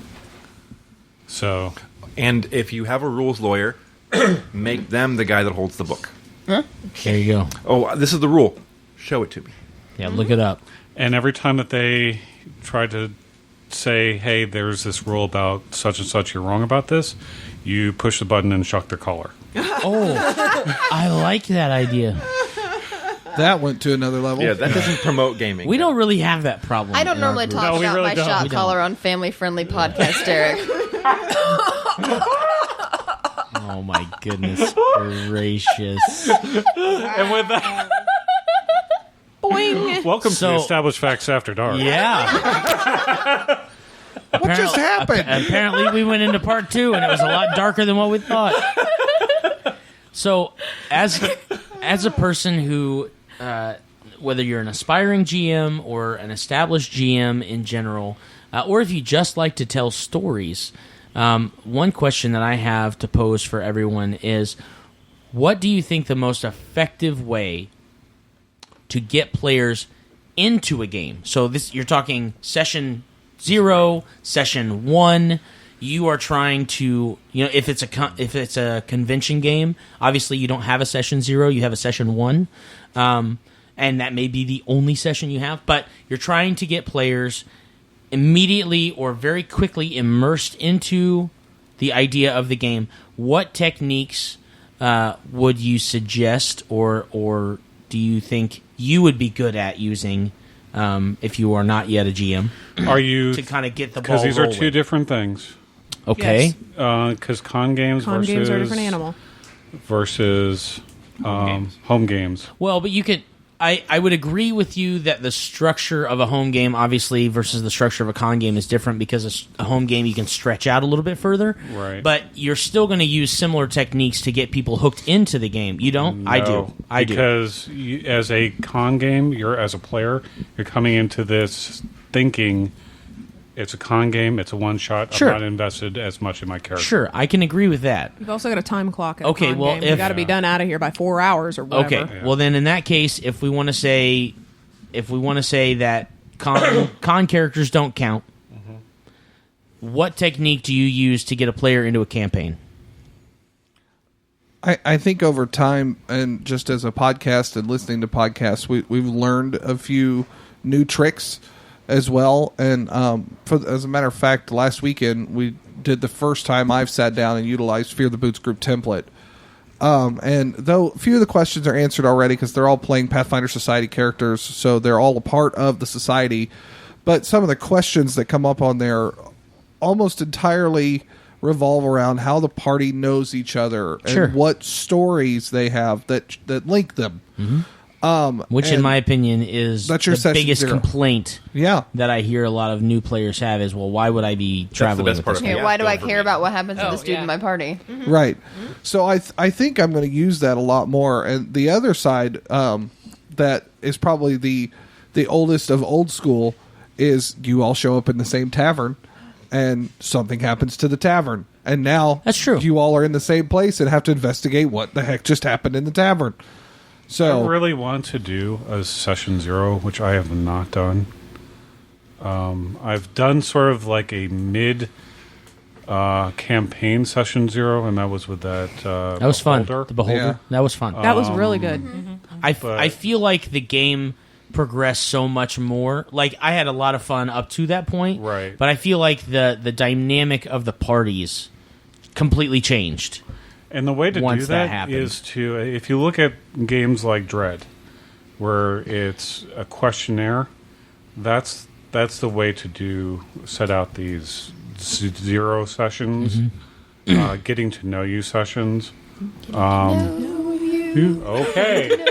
So, And if you have a rules lawyer, make them the guy that holds the book. There you go. Oh, this is the rule. Show it to me. Yeah, look it up. and every time that they try to say, hey, there's this rule about such and such, you're wrong about this, you push the button and shock their collar. Oh, I like that idea. That went to another level. Yeah, that doesn't promote gaming. We don't really have that problem. I don't in our normally group. talk No, we about really my don't. shot We don't. collar on family-friendly podcast, Derek. Oh my goodness gracious! And with that, Boing. welcome to So- the Established Facts After Dark. Yeah. What just happened? Apparently, we went into part 2, and it was a lot darker than what we thought. So, as a person who, whether you're an aspiring GM or an established GM in general, or if you just like to tell stories, one question that I have to pose for everyone is, what do you think the most effective way to get players into a game? So this, you're talking session 0, session 1. You are trying to, if it's a convention game, obviously you don't have a session 0, you have a session 1, and that may be the only session you have. But you're trying to get players immediately or very quickly immersed into the idea of the game. What techniques would you suggest, or do you think you would be good at using if you are not yet a GM? Are you To kind of get the ball because these are rolling? two different things. Okay. Yes. Because con games Con versus games are a different animal. versus home games. Well, but you could. I would agree with you that the structure of a home game, obviously, versus the structure of a con game is different, because a home game you can stretch out a little bit further. Right. But you're still going to use similar techniques to get people hooked into the game. You don't? I do. No, I do. because you, as a con game, as a player, you're coming into this thinking it's a con game, it's a one shot. Sure. I'm not invested as much in my character. Sure, I can agree with that. You've also got a time clock. At Okay, a con well, game. if- you got to be done out of here by 4 hours or whatever. Okay, well then in that case, if we want to say that con characters don't count, what technique do you use to get a player into a campaign? I think over time, and just as a podcast and listening to podcasts, we've learned a few new tricks as well. And as a matter of fact, last weekend we did the first time I've sat down and utilized Fear the Boots group template. And though a few of the questions are answered already because they're all playing Pathfinder Society characters, so they're all a part of the society, but some of the questions that come up on there almost entirely revolve around how the party knows each other and Sure. what stories they have that link them. Which, in and my opinion, is that's your the session biggest 0. complaint Yeah. that I hear a lot of new players have is, well, why would I be traveling best with part this of guy? it. Yeah, Yeah, why do I don't care forget. about what happens to Oh, this dude yeah. in my party? Right. So I think I'm going to use that a lot more. And the other side that is probably the oldest of old school is you all show up in the same tavern and something happens to the tavern. And now That's true. you all are in the same place and have to investigate what the heck just happened in the tavern. So I really want to do a session 0, which I have not done. I've done sort of like a mid campaign session 0, and that was with that. That was fun. Beholder. The Beholder. Yeah. That was fun. That was really good. I feel like the game progressed so much more. Like, I had a lot of fun up to that point. Right. But I feel like the dynamic of the parties completely changed. And the way to Once do that that happened. is to, if you look at games like Dread, where it's a questionnaire, that's the way to set out these zero sessions, getting to know you sessions. Okay.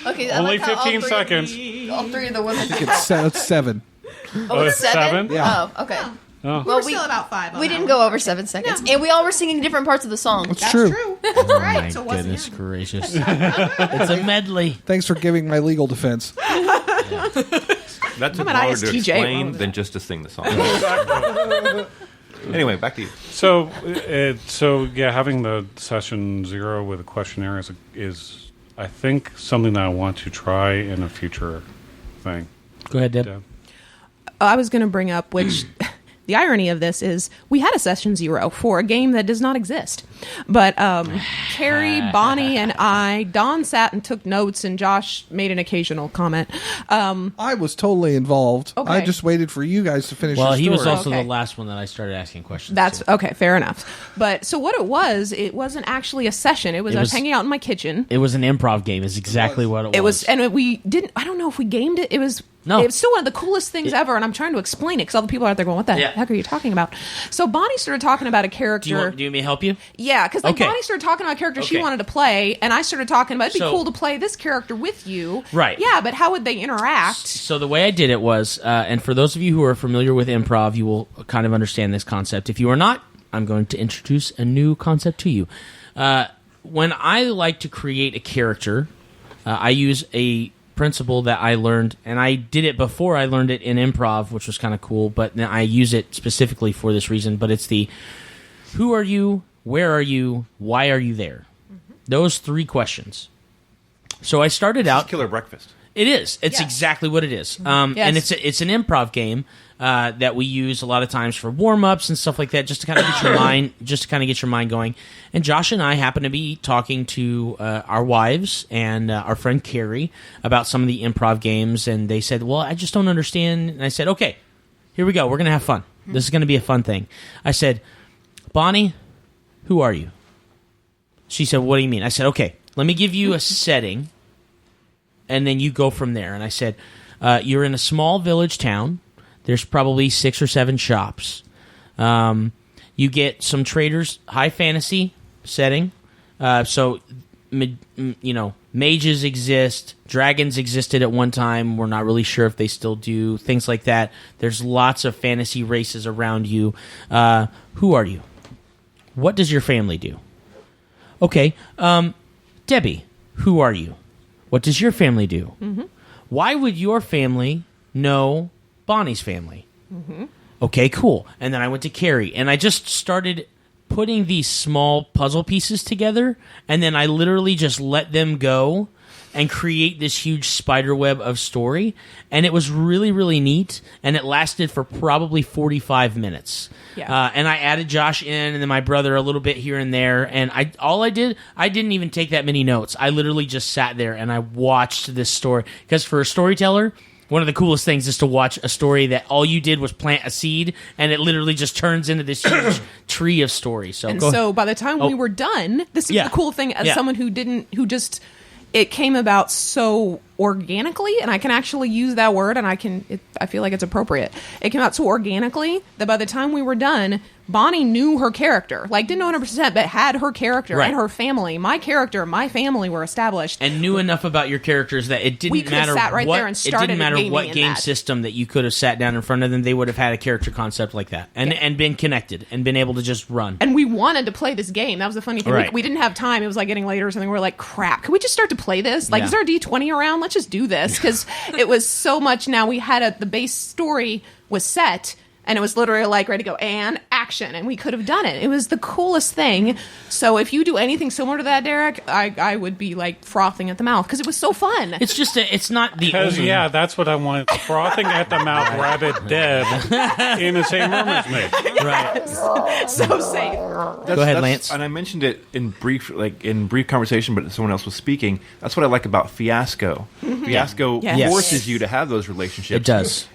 Okay, I Only like how 15 seconds. All three of the women. It's 7. Oh, it's seven? Yeah. Oh, okay. Oh. We're still about 5. We didn't go over 7 seconds. And we all were singing different parts of the song. It's That's true. true. That's Oh right. my So it wasn't goodness him. gracious! It's a medley. Thanks for giving my legal defense. That took I'm an longer to ISTJ. explain than just to sing the song. Anyway, back to you. So yeah, having the session 0 with a questionnaire is I think something that I want to try in a future thing. Go ahead, Deb. Deb. I was going to bring up, which the irony of this is we had a session 0 for a game that does not exist. But Carrie, Bonnie, and Don sat and took notes, and Josh made an occasional comment. I was totally involved. Okay. I just waited for you guys to finish Well, your he story. was also Okay. the last one that I started asking questions. That's to. okay, fair enough. But so what it wasn't actually a session. It was It us was- hanging out in my kitchen. It was an improv game. Is exactly what it was. It was, and we didn't. I don't know if we gamed it. It was. No. It was still one of the coolest things ever, and I'm trying to explain it because all the people out there going, "What the Yeah. heck are you talking about?" So Bonnie started talking about a character. Do you want me to help you? Yeah, because Okay. Bonnie started talking about a character she Okay. wanted to play, and I started talking about it'd be So- cool to play this character with you. Right. Yeah, but how would they interact? So the way I did it was, and for those of you who are familiar with improv, you will kind of understand this concept. If you are not, I'm going to introduce a new concept to you. When I like to create a character, I use a principle that I learned, and I did it before I learned it in improv, which was kind of cool, but now I use it specifically for this reason, but it's the who are you, where are you, why are you there? Those 3 questions. So I started out... Killer breakfast. It is. It's Yes. exactly what it is. Yes. And it's an improv game that we use a lot of times for warm-ups and stuff like that, just to kind of get your mind going. And Josh and I happen to be talking to our wives and our friend Carrie about some of the improv games, and they said, "Well, I just don't understand." And I said, "Okay, here we go. We're going to have fun. This is going to be a fun thing." I said, "Bonnie, who are you?" She said, "What do you mean?" I said, "Okay, let me give you a setting, and then you go from there." And I said, "You're in a small village town. There's probably 6 or 7 shops. You get some traders, high fantasy setting. So, mages exist. Dragons existed at one time. We're not really sure if they still do. Things like that. There's lots of fantasy races around you. Who are you? What does your family do? Okay, Debbie, who are you? What does your family do? Mm-hmm. Why would your family know Bonnie's family? Mm-hmm. Okay, cool. And then I went to Carrie, and I just started putting these small puzzle pieces together, and then I literally just let them go and create this huge spider web of story. And it was really, really neat, and it lasted for probably 45 minutes. Yeah. And I added Josh in, and then my brother a little bit here and there. And I didn't even take that many notes. I literally just sat there and I watched this story. Because for a storyteller, one of the coolest things is to watch a story that all you did was plant a seed, and it literally just turns into this huge tree of stories. So, And go so ahead. by the time we were done, this is Yeah. the cool thing as Yeah. someone who it came about so organically, and I can actually use that word, and I feel like it's appropriate. It came out so organically that by the time we were done, Bonnie knew her character. Like, didn't know 100%, but had her character Right. and her family. My character, my family were established. And knew enough about your characters that it We didn't could have matter sat right what there and it started didn't matter gaming what in game that. system that you could have sat down in front of them. They would have had a character concept like that, and been connected and been able to just run. And we wanted to play this game. That was the funny thing. Right. We didn't have time. It was like getting later or something. We were like, crap, can we just start to play this? Like, Yeah. is there a D20 around? Let's just do this. Because it was so much. Now we had the base story was set, and it was literally like ready to go and action, and we could have done it. It was the coolest thing. So if you do anything similar to that, Derek, I would be like frothing at the mouth because it was so fun. It's just it's not the Because, only. yeah, that's what I want. Frothing at the mouth, rabbit Deb in the same room as me. Right. So safe. Go ahead, Lance. And I mentioned it in brief conversation, but someone else was speaking. That's what I like about Fiasco. Fiasco Yes. forces you to have those relationships. It does.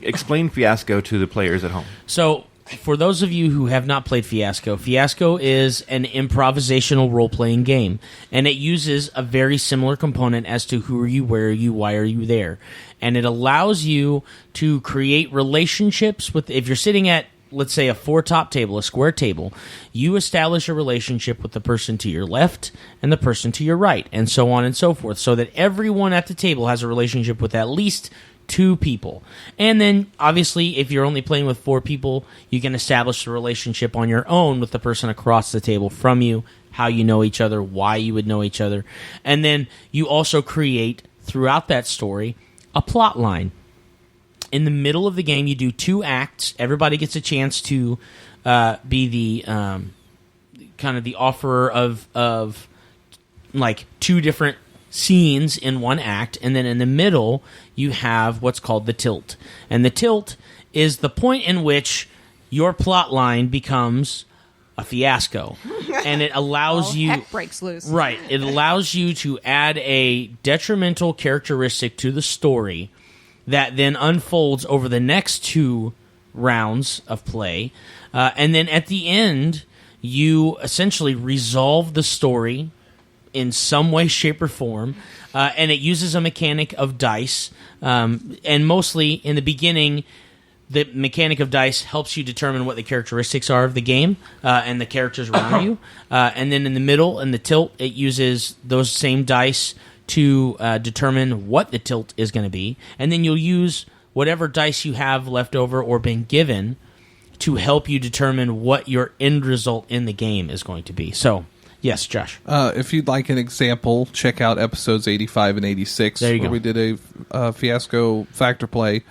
Explain Fiasco to the players at home. So, for those of you who have not played Fiasco, Fiasco is an improvisational role-playing game, and it uses a very similar component as to who are you, where are you, why are you there, and it allows you to create relationships with. If you're sitting at let's say a 4-top table, a square table, you establish a relationship with the person to your left and the person to your right, and so on and so forth, so that everyone at the table has a relationship with at least 2 people. And then, obviously, if you're only playing with 4 people, you can establish a relationship on your own with the person across the table from you, how you know each other, why you would know each other. And then you also create, throughout that story, a plot line. In the middle of the game, you do 2 acts. Everybody gets a chance to be the kind of the offerer of like 2 different scenes in one act, and then in the middle you have what's called the tilt. And the tilt is the point in which your plot line becomes a fiasco, and it allows you heck breaks loose. Right, it allows you to add a detrimental characteristic to the story that then unfolds over the next 2 rounds of play, and then at the end you essentially resolve the story in some way, shape, or form, and it uses a mechanic of dice, and mostly in the beginning, the mechanic of dice helps you determine what the characteristics are of the game and the characters around you, and then in the middle, in the tilt, it uses those same dice to determine what the tilt is going to be, and then you'll use whatever dice you have left over or been given to help you determine what your end result in the game is going to be. So, yes, Josh. If you'd like an example, check out episodes 85 and 86, there you where go. we did a fiasco factor play.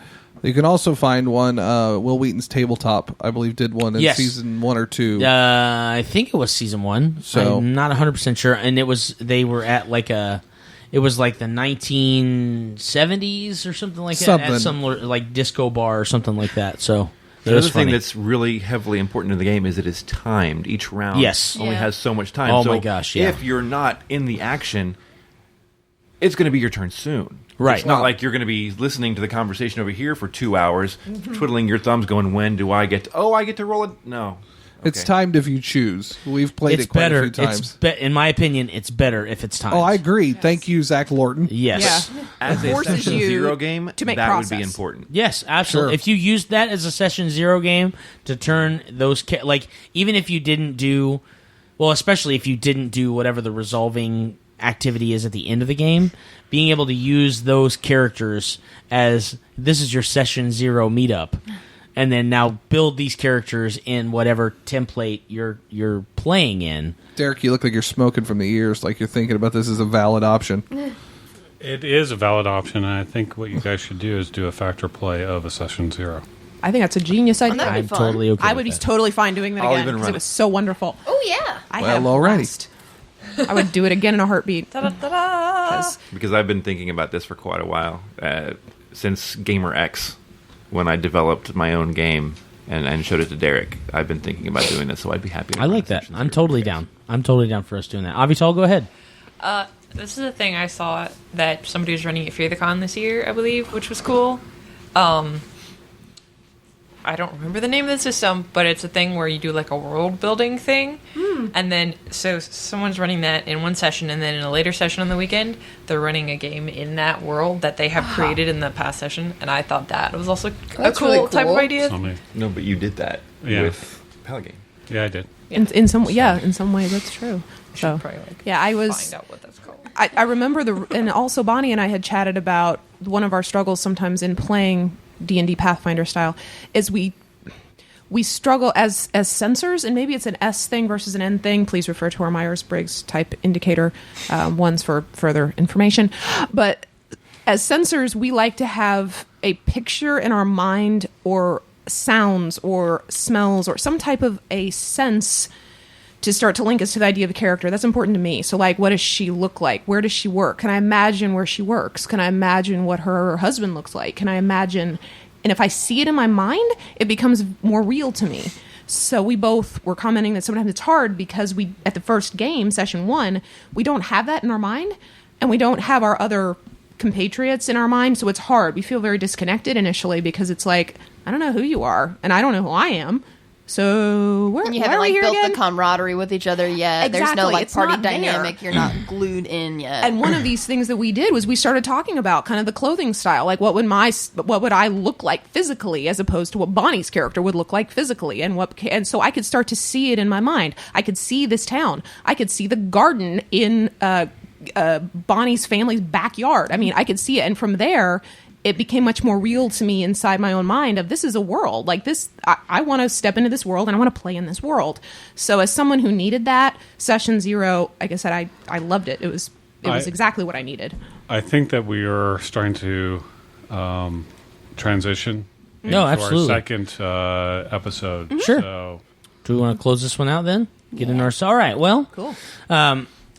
You can also find one, Will Wheaton's Tabletop, I believe, did one in season 1 or 2. I think it was season 1. So I'm not 100% sure. And they were at like it was like the 1970s or something like that, at some like disco bar or something like that. So the other thing that's really heavily important in the game is it is timed. Each round only has so much time. Oh so my gosh, yeah. If you're not in the action, it's going to be your turn soon. Right. It's not like you're going to be listening to the conversation over here for 2 hours, twiddling your thumbs going, when do I get to... I get to roll it? No. Okay. It's timed if you choose. We've played it quite a few times. In my opinion, it's better if it's timed. Oh, I agree. Yes. Thank you, Zach Lorton. Yes. Yeah. As a Session 0 game, to make that process. would be important. Yes, absolutely. Sure. If you use that as a Session 0 game to turn those... even if you didn't do... Well, especially if you didn't do whatever the resolving activity is at the end of the game, being able to use those characters as this is your Session 0 meetup, and then now build these characters in whatever template you're playing in. Derek, you look like you're smoking from the ears, like you're thinking about this as a valid option. It is a valid option, and I think what you guys should do is do a factor play of a Session 0. I think that's a genius idea. that'd be I'm fun. totally okay I with would be that. totally fine doing that I'll again even because run it was so wonderful. Oh yeah. I Well, have already. blast. I would do it again in a heartbeat. Ta-da-ta-da. Because I've been thinking about this for quite a while. Since Gamer X, when I developed my own game and showed it to Derek, I've been thinking about doing this, so I'd be happy to I run like a that. Session I'm 0 totally for you guys. down. I'm totally down for us doing that. Avital, go ahead. This is a thing I saw that somebody was running at Fear the Con this year, I believe, which was cool. I don't remember the name of the system, but it's a thing where you do like a world building thing. And then, so someone's running that in one session, and then in a later session on the weekend, they're running a game in that world that they have created in the past session. And I thought that was also a That's cool, really type of cool. idea. No, but you did that with Pelagame. Yeah, I did. In some way that's true. So Probably I was find out what that's called. I remember and also Bonnie and I had chatted about one of our struggles sometimes in playing D&D Pathfinder style is we struggle as sensors, and maybe it's an S thing versus an N thing. Please refer to our Myers-Briggs type indicator ones for further information. But as sensors, we like to have a picture in our mind or sounds or smells or some type of a sense to start to link us to the idea of a character. That's important to me. So, like, what does she look like? Where does she work? Can I imagine where she works? Can I imagine what her husband looks like? Can I imagine... And if I see it in my mind, it becomes more real to me. So we both were commenting that sometimes it's hard because we, at the first game, session 1, we don't have that in our mind, and we don't have our other compatriots in our mind, so it's hard. We feel very disconnected initially because it's like, I don't know who you are, and I don't know who I am. So And you why haven't are we like here built again? the camaraderie with each other yet. There's no Exactly, like it's party not there. dynamic. You're not glued in yet. And one of these things that we did was we started talking about kind of the clothing style, like what would I look like physically, as opposed to what Bonnie's character would look like physically, and so I could start to see it in my mind. I could see this town. I could see the garden in Bonnie's family's backyard. I mean, I could see it, and from there, it became much more real to me inside my own mind of this is a world like this. I want to step into this world and I want to play in this world. So as someone who needed that, session 0, like I said, I loved it. It was exactly what I needed. I think that we are starting to transition into absolutely. our second episode. Mm-hmm. Sure. So, Do we want to close this one out then? Get in our... All right, well... Cool.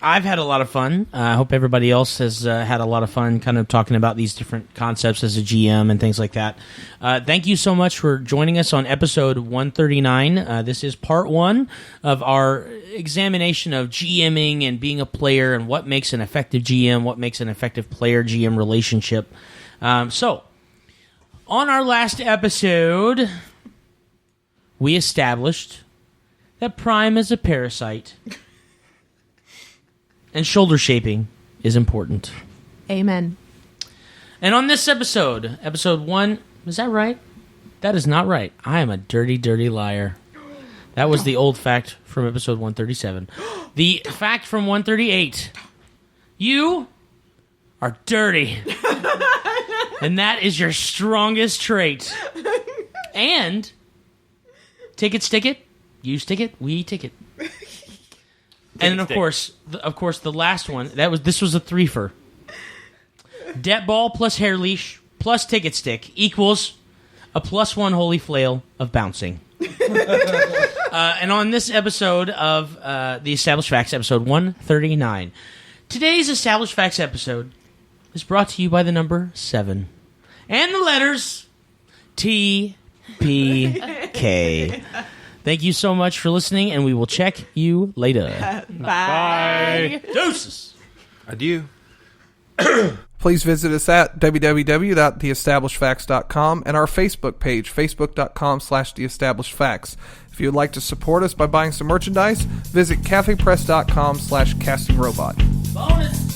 I've had a lot of fun. I hope everybody else has had a lot of fun kind of talking about these different concepts as a GM and things like that. Thank you so much for joining us on episode 139. This is part 1 of our examination of GMing and being a player and what makes an effective GM, what makes an effective player-GM relationship. So, on our last episode, we established that Prime is a parasite. And shoulder shaping is important. Amen. And on this episode, episode 1, is that right? That is not right. I am a dirty, dirty liar. That was the old fact from episode 137. The fact from 138. You are dirty. And that is your strongest trait. And ticket, stick it, you stick it, we tick it. And of course, the last one this was a threefer. Det ball plus hair leash plus ticket stick equals a +1 holy flail of bouncing. And on this episode of the Established Facts, episode 139, today's Established Facts episode is brought to you by the number 7 and the letters T, P, K. Thank you so much for listening, and we will check you later. Bye. Deuces. Adieu. Please visit us at www.theestablishedfacts.com and our Facebook page, facebook.com/theestablishedfacts. If you would like to support us by buying some merchandise, visit cafepress.com/castingrobot. Bonus.